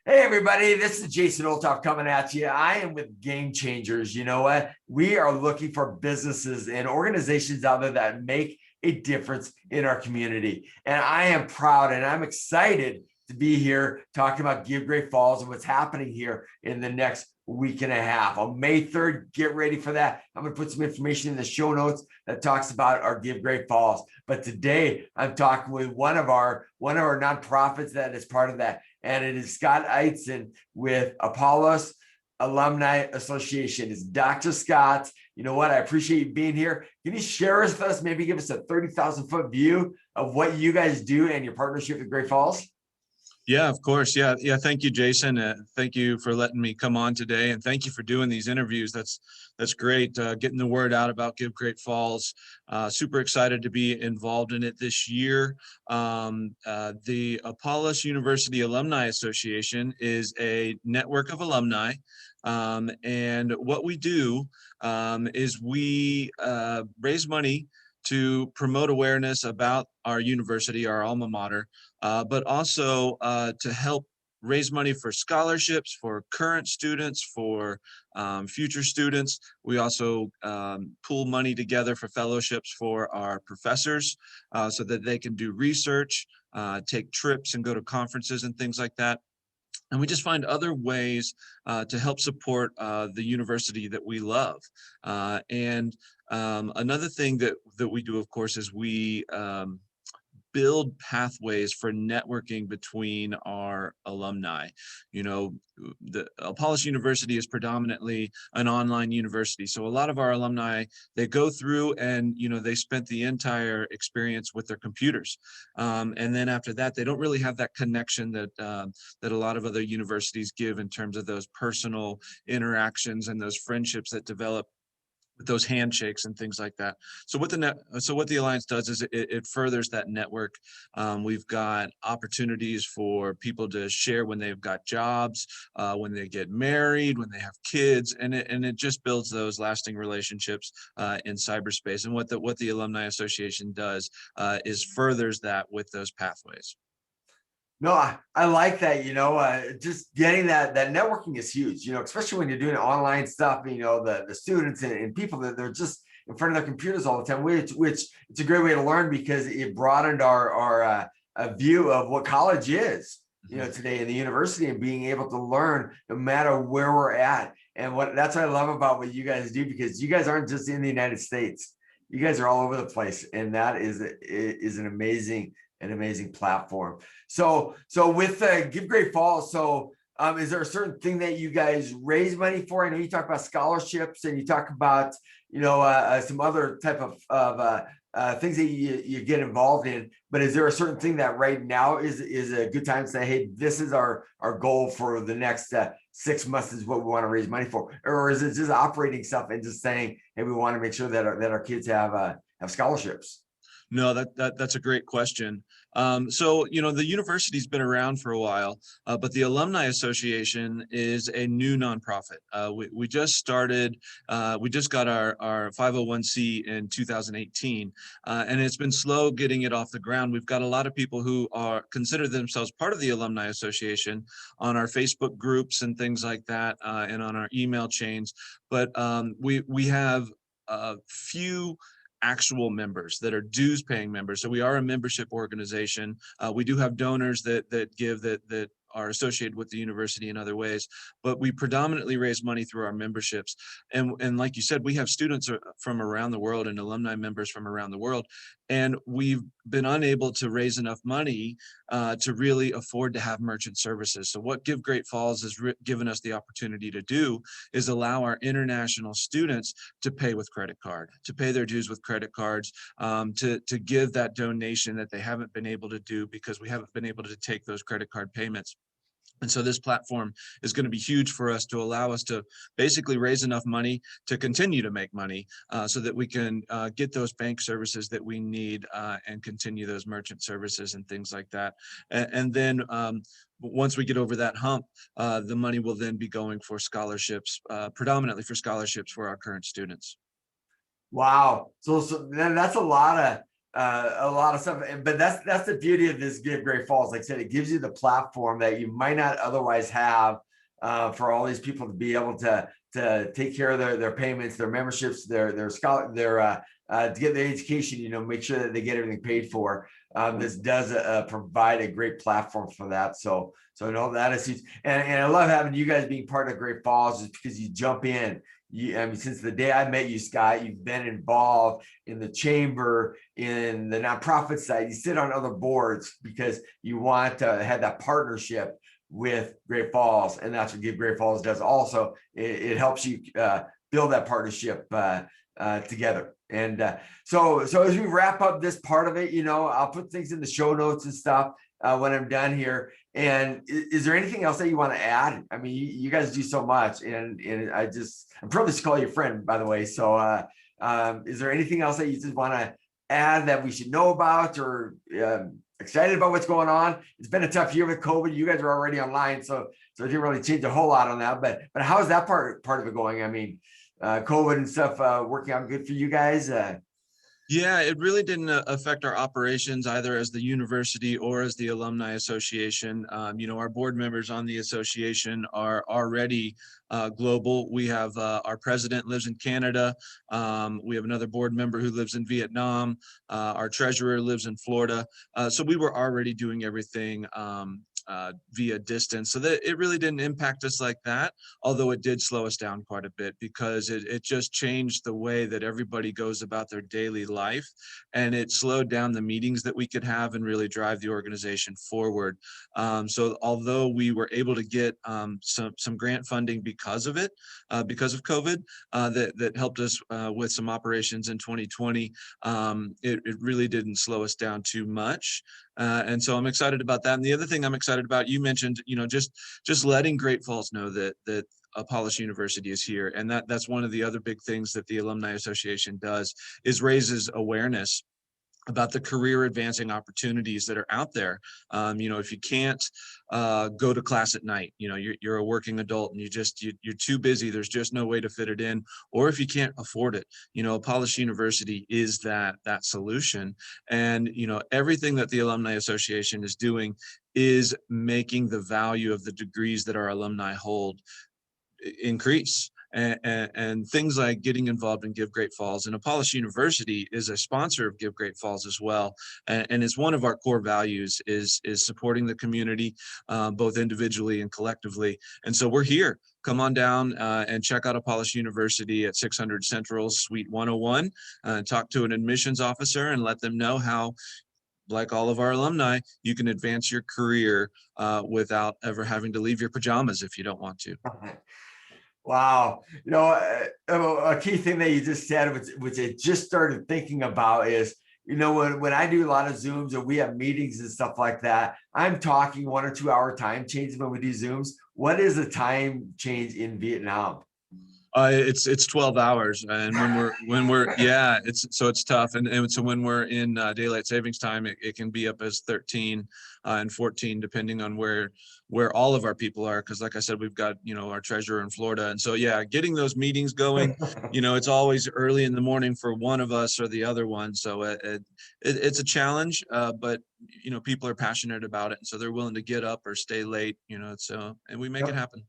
Hey everybody, this is Jason Olthoff coming at you. I am with Game Changers. You know what? We are looking for businesses and organizations out there that make a difference in our community. And I am proud and I'm excited to be here talking about Give Great Falls and what's happening here in the next week and a half. On May 3rd, get ready for that. I'm going to put some information in the show notes that talks about our Give Great Falls. But today I'm talking with one of our nonprofits that is part of that. And it is Scott Eitzen with Apollos Alumni Association. It's Dr. Scott. You know what? I appreciate you being here. Can you share with us, maybe give us a 30,000-foot view of what you guys do and your partnership with Great Falls? Yeah, of course. Yeah. Thank you, Jason. Thank you for letting me come on today, and thank you for doing these interviews. That's great. Getting the word out about Give Great Falls. Super excited to be involved in it this year. The Apollos University Alumni Association is a network of alumni, and what we do is we raise money to promote awareness about our university, our alma mater, but also to help raise money for scholarships, for current students, for future students. We also pool money together for fellowships for our professors so that they can do research, take trips and go to conferences and things like that. And we just find other ways to help support the university that we love. Another thing that we do, of course, is we build pathways for networking between our alumni. You know, the Apollos University is predominantly an online university. So a lot of our alumni, they go through and, you know, they spent the entire experience with their computers. And then after that, they don't really have that connection that that a lot of other universities give in terms of those personal interactions and those friendships that develop with those handshakes and things like that. So what the Alliance does is it furthers that network. We've got opportunities for people to share when they've got jobs, when they get married, when they have kids, and it just builds those lasting relationships in cyberspace. And what the Alumni Association does is furthers that with those pathways. No, I like that, just getting that networking is huge, especially when you're doing online stuff, the students and people that they're just in front of their computers all the time, which it's a great way to learn because it broadened our view of what college is, today in the university, and being able to learn no matter where we're at. And that's what I love about what you guys do, because you guys aren't just in the United States. You guys are all over the place. And that is an amazing platform. So with Give Great Falls, is there a certain thing that you guys raise money for? I know you talk about scholarships and you talk about, some other type of things that you get involved in, but is there a certain thing that right now is a good time to say, hey, this is our goal for the next 6 months is what we want to raise money for? Or is it just operating stuff and just saying, hey, we want to make sure that our kids have scholarships? No, that's a great question. So, the university's been around for a while, but the Alumni Association is a new nonprofit. We just started, we just got our 501c in 2018, and it's been slow getting it off the ground. We've got a lot of people who consider themselves part of the Alumni Association on our Facebook groups and things like that, and on our email chains. But we have a few actual members that are dues paying members. So we are a membership organization. We do have donors that give that are associated with the university in other ways, but we predominantly raise money through our memberships. And like you said, we have students from around the world and alumni members from around the world. And we've been unable to raise enough money to really afford to have merchant services. So what Give Great Falls has given us the opportunity to do is allow our international students to pay with credit card, to pay their dues with credit cards, to give that donation that they haven't been able to do because we haven't been able to take those credit card payments. And so this platform is going to be huge for us to allow us to basically raise enough money to continue to make money so that we can get those bank services that we need and continue those merchant services and things like that. And then once we get over that hump, the money will then be going for scholarships, predominantly for scholarships for our current students. Wow. So then that's a lot a lot of stuff. But that's the beauty of this Give Great Falls. Like I said, it gives you the platform that you might not otherwise have for all these people to be able to take care of their payments, their memberships, their scholar, to get their education. Make sure that they get everything paid for. This does provide a great platform for that. So no, that is huge. And I love having you guys being part of Great Falls, just because you jump in. I mean, since the day I met you, Scott, you've been involved in the chamber, in the nonprofit side. You sit on other boards because you want to have that partnership with Great Falls, and that's what Give Great Falls does. Also, it helps you build that partnership together. And so as we wrap up this part of it, I'll put things in the show notes and stuff when I'm done here. And is there anything else that you want to add? I mean, you guys do so much, and I'm privileged to call you a friend, by the way. So is there anything else that you just want to add that we should know about, or excited about what's going on? It's been a tough year with COVID. You guys are already online, so it didn't really change a whole lot on that. But how is that part of it going? I mean, COVID and stuff working out good for you guys? Yeah, it really didn't affect our operations either as the university or as the Alumni Association. Our board members on the association are already global. We have our president lives in Canada. We have another board member who lives in Vietnam. Our treasurer lives in Florida. So we were already doing everything via distance, so that it really didn't impact us like that, although it did slow us down quite a bit, because it just changed the way that everybody goes about their daily life, and it slowed down the meetings that we could have and really drive the organization forward. So although we were able to get some grant funding because of it, because of COVID, that helped us with some operations in 2020, it really didn't slow us down too much. And so I'm excited about that. And the other thing I'm excited about, you mentioned, just letting Great Falls know that Apollos University is here. And that's one of the other big things that the Alumni Association does, is raises awareness about the career advancing opportunities that are out there. If you can't go to class at night, you're a working adult and you're too busy, there's just no way to fit it in, or if you can't afford it, Apollos University is that solution. And everything that the Alumni Association is doing is making the value of the degrees that our alumni hold increase. And things like getting involved in Give Great Falls, and Apollos University is a sponsor of Give Great Falls as well, and it's one of our core values is supporting the community, both individually and collectively. And so we're here. Come on down and check out Apollos University at 600 Central Suite 101, talk to an admissions officer and let them know how, like all of our alumni, you can advance your career without ever having to leave your pajamas if you don't want to. Wow. A key thing that you just said, which I just started thinking about, is, when I do a lot of Zooms or we have meetings and stuff like that, I'm talking 1 or 2 hour time changes when we do Zooms. What is the time change in Vietnam? It's 12 hours, and it's tough. And so when we're in daylight savings time, it can be up as 13 and 14, depending on where all of our people are. Because like I said, we've got, our treasurer in Florida. And so, yeah, getting those meetings going, it's always early in the morning for one of us or the other one. So it's a challenge, but, people are passionate about it. And so they're willing to get up or stay late, and we make it happen.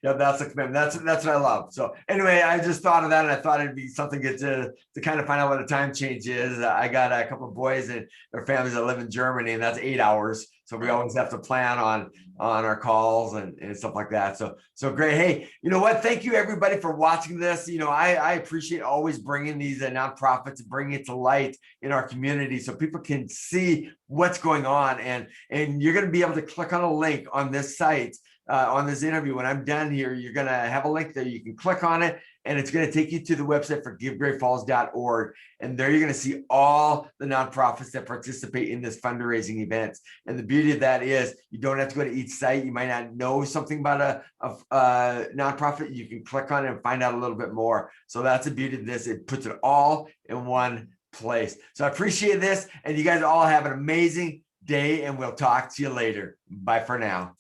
Yeah, that's a commitment. That's what I love. So anyway, I just thought of that, and I thought it'd be something good to kind of find out what a time change is. I got a couple of boys and their families that live in Germany, and that's 8 hours. So we always have to plan on our calls and stuff like that. So great. Hey, you know what? Thank you everybody for watching this. I appreciate always bringing these nonprofits, bringing it to light in our community so people can see what's going on. And you're going to be able to click on a link on this site. On this interview, when I'm done here, you're going to have a link there. You can click on it, and it's going to take you to the website for givegreatfalls.org. And there you're going to see all the nonprofits that participate in this fundraising event. And the beauty of that is you don't have to go to each site. You might not know something about a nonprofit. You can click on it and find out a little bit more. So that's the beauty of this. It puts it all in one place. So I appreciate this. And you guys all have an amazing day, and we'll talk to you later. Bye for now.